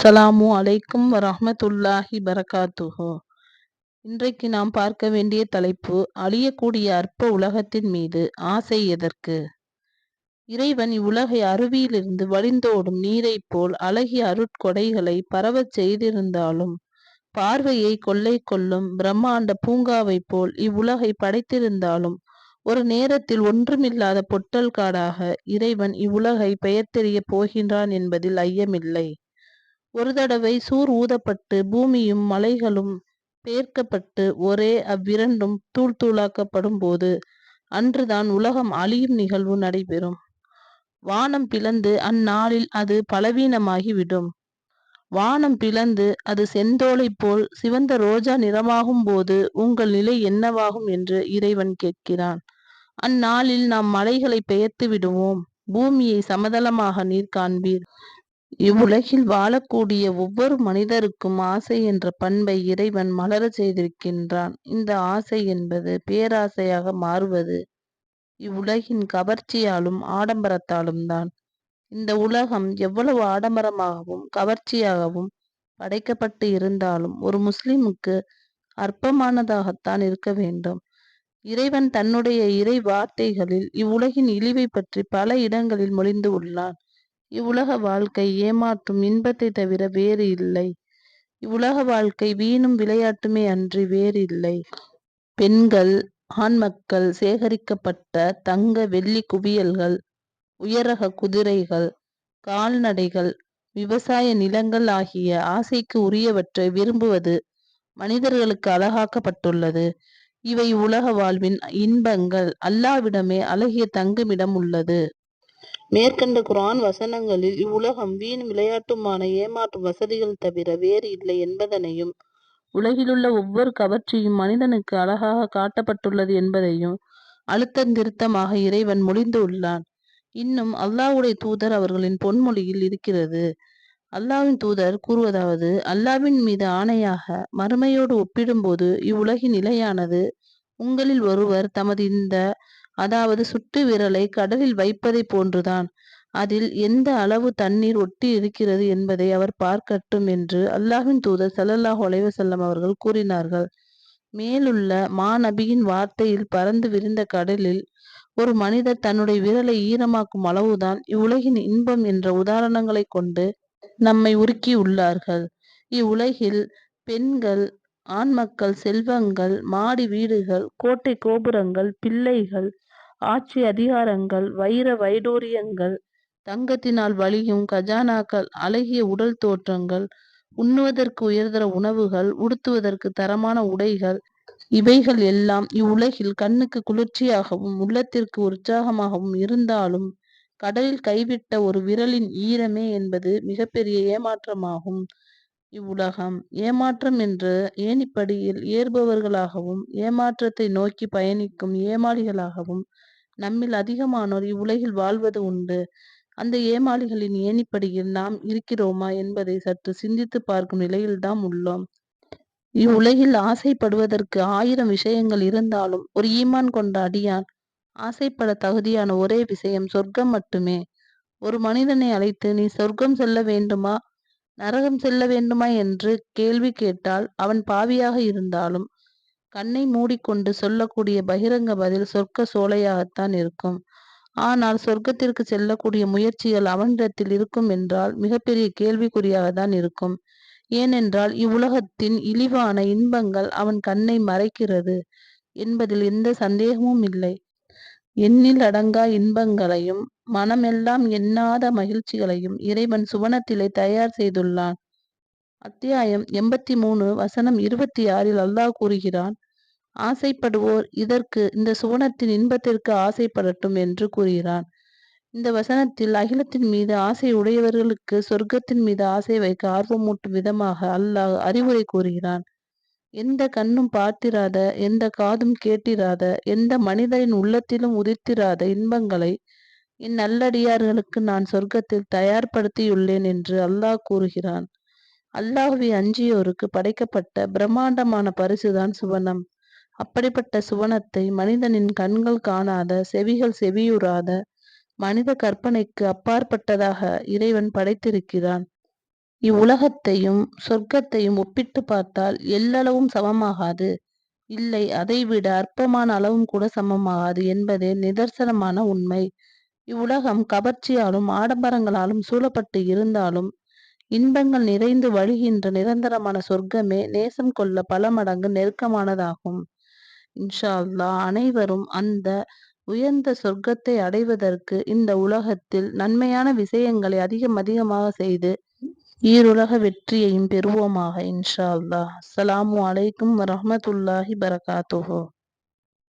அஸ்ஸலாமு அலைக்கும் வரஹ்மத்துல்லாஹி பரகாத்துஹு. இன்றைக்கு நாம் பார்க்க வேண்டிய தலைப்பு, அழியக்கூடிய அற்ப உலகத்தின் மீது ஆசை எதற்கு? இறைவன் இவ்வுலகை அருவியிலிருந்து வழிந்தோடும் நீரைப் போல் அழகிய அருட்கொடைகளை பரவச் செய்திருந்தாலும், பார்வையை கொள்ளை கொள்ளும் பிரம்மாண்ட பூங்காவைப் போல் இவ்வுலகை படைத்திருந்தாலும், ஒரு நேரத்தில் ஒன்றுமில்லாத பொட்டல் காடாக இறைவன் இவ்வுலகை பெயர்த்தெறியப் போகின்றான் என்பதில் ஐயமில்லை. ஒரு தடவை சூர் ஊதப்பட்டு பூமியும் மலைகளும் பெயர்க்கப்பட்டு ஒரே அவ்விரண்டும் தூள் தூளாக்கப்படும் போது அன்றுதான் உலகம் அழியும் நிகழ்வு நடைபெறும். வானம் பிளந்து அந்நாளில் அது பலவீனமாகி விடும். வானம் பிளந்து அது செந்தோலைப் போல் சிவந்த ரோஜா நிறமாகும் போது உங்கள் நிலை என்னவாகும் என்று இறைவன் கேட்கிறான். அந்நாளில் நாம் மலைகளை பெயர்த்து விடுவோம், பூமியை சமதளமாக நீர் காண்பீர். இவ்வுலகில் வாழக்கூடிய ஒவ்வொரு மனிதருக்கும் ஆசை என்ற பண்பை இறைவன் மலரச் செய்திருக்கின்றான். இந்த ஆசை என்பது பேராசையாக மாறுவது இவ்வுலகின் கவர்ச்சியாலும் ஆடம்பரத்தாலும் தான். இந்த உலகம் எவ்வளவு ஆடம்பரமாகவும் கவர்ச்சியாகவும் படைக்கப்பட்டு இருந்தாலும் ஒரு முஸ்லிமுக்கு அற்பமானதாகத்தான் இருக்க வேண்டும். இறைவன் தன்னுடைய இறை வார்த்தைகளில் இவ்வுலகின் இழிவை பற்றி பல இடங்களில் மொழிந்து உள்ளான். இவ்வுலக வாழ்க்கை ஏமாற்றும் இன்பத்தை தவிர வேறு இல்லை. இவ்வுலக வாழ்க்கை வீணும் விளையாட்டுமே அன்றி வேறு இல்லை. பெண்கள், ஆண்மக்கள், சேகரிக்கப்பட்ட தங்க வெள்ளி குவியல்கள், உயரக குதிரைகள், கால்நடைகள், விவசாய நிலங்கள் ஆகிய ஆசைக்கு உரியவற்றை விரும்புவது மனிதர்களுக்கு அழகாக்கப்பட்டுள்ளது. இவை உலக வாழ்வின் இன்பங்கள். அல்லாஹ்விடமே அழகிய தங்குமிடம் உள்ளது. மேற்கண்ட குர்ஆன் வசனங்களில் இவ்வுலகம் வீண் விளையாட்டுமான ஏமாற்றும் வசதிகள் தவிர வேறு இல்லை என்பதனையும், உலகிலுள்ள ஒவ்வொரு கவர்ச்சியும் மனிதனுக்கு அழகாக காட்டப்பட்டுள்ளது என்பதையும் அழுத்தந்திருத்தமாக இறைவன் மொழிந்து உள்ளான். இன்னும் அல்லாஹ்வுடைய தூதர் அவர்களின் பொன்மொழியில் இருக்கிறது. அல்லாஹ்வின் தூதர் கூறுவதாவது: அல்லாஹ்வின் மீது ஆணையாக, மறுமையோடு ஒப்பிடும்போது இவ்வுலகின் நிலையானது உங்களில் ஒருவர் தமது அதாவது சுட்டு விரலை கடலில் வைப்பதை போன்றுதான். அதில் எந்த அளவு தண்ணீர் ஒட்டி இருக்கிறது என்பதை அவர் பார்க்கட்டும் என்று அல்லாஹ்வின் தூதர் ஸல்லல்லாஹு அலைஹி வஸல்லம் அவர்கள் கூறினார்கள். மேலுள்ள மாநபியின் வார்த்தையில் பரந்து விரிந்த கடலில் ஒரு மனிதர் தன்னுடைய விரலை ஈரமாக்கும் அளவுதான் இவ்வுலகின் இன்பம் என்ற உதாரணங்களை கொண்டு நம்மை உருக்கி உள்ளார்கள். இவ்வுலகில் பெண்கள், ஆண்மக்கள், செல்வங்கள், மாடி வீடுகள், கோட்டை கோபுரங்கள், பிள்ளைகள், ஆட்சி அதிகாரங்கள், வைர வைடூரியங்கள், தங்கத்தினால் வழியும் கஜானாக்கள், அழகிய உடல் தோற்றங்கள், உண்ணுவதற்கு உயர்தர உணவுகள், உடுத்துவதற்கு தரமான உடைகள், இவைகள் எல்லாம் இவ்வுலகில் கண்ணுக்கு குளிர்ச்சியாகவும் உள்ளத்திற்கு உற்சாகமாகவும் இருந்தாலும், கடலில் கைவிட்ட ஒரு விரலின் ஈரமே என்பது மிகப்பெரிய ஏமாற்றமாகும். இவ்வுலகம் ஏமாற்றம் என்ற ஏணிப்படியில் ஏறுபவர்களாகவும், ஏமாற்றத்தை நோக்கி பயணிக்கும் ஏமாளிகளாகவும் நம்மில் அதிகமானோர் இவ்வுலகில் வாழ்வது உண்டு. அந்த ஏமாளிகளின் ஏணிப்படியில் நாம் இருக்கிறோமா என்பதை சற்று சிந்தித்து பார்க்கும் நிலையில்தான் உள்ளோம். இவ்வுலகில் ஆசைப்படுவதற்கு 1000 விஷயங்கள் இருந்தாலும் ஒரு ஈமான் கொண்ட அடியான் ஆசைப்பட தகுதியான ஒரே விஷயம் சொர்க்கம் மட்டுமே. ஒரு மனிதனை அழைத்து, நீ சொர்க்கம் செல்ல வேண்டுமா, நரகம் செல்ல வேண்டுமா என்று கேள்வி கேட்டால் அவன் பாவியாக இருந்தாலும் கண்ணை மூடிக்கொண்டு சொல்லக்கூடிய பகிரங்க பதில் சொர்க்க சோலையாகத்தான் இருக்கும். ஆனால் சொர்க்கத்திற்கு செல்லக்கூடிய முயற்சிகள் அவனிடத்தில் இருக்கும் என்றால் மிகப்பெரிய கேள்விக்குறியாகத்தான் இருக்கும். ஏனென்றால் இவ்வுலகத்தின் இழிவான இன்பங்கள் அவன் கண்ணை மறைக்கிறது என்பதில் எந்த சந்தேகமும் இல்லை. எண்ணில் அடங்கா இன்பங்களையும் மனமெல்லாம் எண்ணாத மகிழ்ச்சிகளையும் இறைவன் சுவனத்திலே தயார் செய்துள்ளான். அத்தியாயம் 83 வசனம் 26 அல்லாஹ் கூறுகிறான்: ஆசைப்படுவோர் இந்த சுவனத்தின் இன்பத்திற்கு ஆசைப்படட்டும் என்று கூறுகிறான். இந்த வசனத்தில் அகிலத்தின் மீது ஆசை உடையவர்களுக்கு சொர்க்கத்தின் மீது ஆசை வைக்க ஆர்வமூட்டும் விதமாக அல்லாஹ் அறிவுரை கூறுகிறான். எந்த கண்ணும் பார்த்திராத, எந்த காதும் கேட்டிராத, எந்த மனிதரின் உள்ளத்திலும் உதித்திராத இன்பங்களை என் நல்லடியார்களுக்கு நான் சொர்க்கத்தில் தயார்படுத்தியுள்ளேன் என்று அல்லாஹ் கூறுகிறான். அல்லாஹ்வை அஞ்சியோருக்கு படைக்கப்பட்ட பிரம்மாண்டமான பரிசுதான் சுவனம். அப்படிப்பட்ட சுவனத்தை மனிதனின் கண்கள் காணாத, செவிகள் செவியுறாத, மனித கற்பனைக்கு அப்பாற்பட்டதாக இறைவன் படைத்திருக்கிறான். இவ்வுலகத்தையும் சொர்க்கத்தையும் ஒப்பிட்டு பார்த்தால் எல்லளவும் சமமாகாது. இல்லை, அதைவிட அற்பமான அளவும் கூட சமமாகாது என்பதே நிதர்சனமான உண்மை. இவ்வுலகம் கவர்ச்சியாலும் ஆடம்பரங்களாலும் சூழப்பட்டு இருந்தாலும் இன்பங்கள் நிறைந்து வழிகின்ற நிரந்தரமான சொர்க்கமே நேசம் கொள்ள பல மடங்கு நெருக்கமானதாகும். இன்ஷா அல்லாஹ் அனைவரும் அந்த உயர்ந்த சொர்க்கத்தை அடைவதற்கு இந்த உலகத்தில் நன்மையான விஷயங்களை அதிகமாக செய்து ஈருலக வெற்றியையும் பெறுவோமாக. இன்ஷா அல்லாஹ். அஸ்ஸலாமு அலைக்கும் வரஹ்மத்துல்லாஹி பரகாத்துஹு.